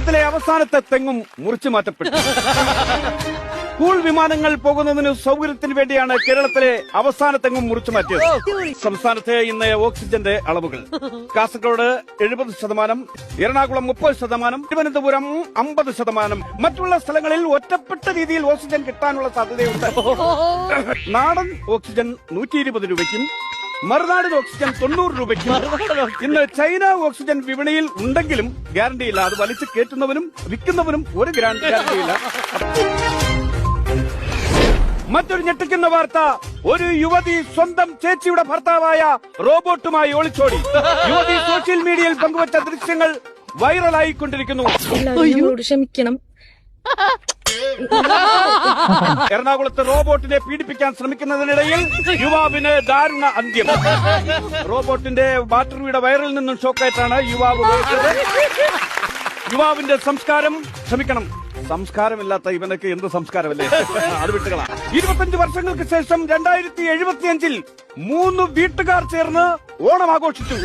കേരളത്തിലെ അവസാനത്തെ തെങ്ങും മുറിച്ചു മാറ്റപ്പെട്ടു. സ്കൂൾ വിമാനങ്ങൾ പോകുന്നതിന് സൗകര്യത്തിന് വേണ്ടിയാണ് കേരളത്തിലെ അവസാന തെങ്ങും മുറിച്ചു മാറ്റിയത്. സംസ്ഥാനത്തെ ഇന്ന് ഓക്സിജന്റെ അളവുകൾ: കാസർഗോഡ് 70%, എറണാകുളം 30%, തിരുവനന്തപുരം 50%. മറ്റുള്ള സ്ഥലങ്ങളിൽ ഒറ്റപ്പെട്ട രീതിയിൽ ഓക്സിജൻ കിട്ടാനുള്ള സാധ്യതയുണ്ട്. നാടൻ ഓക്സിജൻ 120 രൂപയ്ക്കും മറുനാടൻ ഓക്സിജൻ 90 രൂപയ്ക്കും ഇന്ന് ചൈന ഓക്സിജൻ വിപണിയിൽ ഉണ്ടെങ്കിലും ഗ്യാരണ്ടിയില്ല. അത് വലിച്ചു കയറ്റുന്നവനും വിൽക്കുന്നവനും ഒരു ഗ്യാരണ്ടിയില്ല. മറ്റൊരു ഞെട്ടിക്കുന്ന വാർത്ത: ഒരു യുവതി സ്വന്തം ചേച്ചിയുടെ ഭർത്താവായ റോബോട്ടുമായി ഒളിച്ചോടി. യുവതി സോഷ്യൽ മീഡിയയിൽ പങ്കുവച്ച ദൃശ്യങ്ങൾ വൈറലായിക്കൊണ്ടിരിക്കുന്നു. ക്ഷമിക്കണം. എറണാകുളത്ത് റോബോട്ടിനെ പീഡിപ്പിക്കാൻ ശ്രമിക്കുന്നതിനിടയിൽ യുവാവിന് ദാരുണ അന്ത്യം. റോബോട്ടിന്റെ ബാറ്ററിയുടെ വയറിൽ നിന്നും ഷോക്കേറ്റാണ് യുവാവ് മരിച്ചത്. യുവാവിന്റെ സംസ്കാരമില്ലാത്ത ഇവനൊക്കെ എന്ത് സംസ്കാരമല്ലേ, അത് വിട്ടുകളാ. 25 വർഷങ്ങൾക്ക് ശേഷം 2075 3 വീട്ടുകാർ ചേർന്ന് ഓണം ആഘോഷിച്ചു.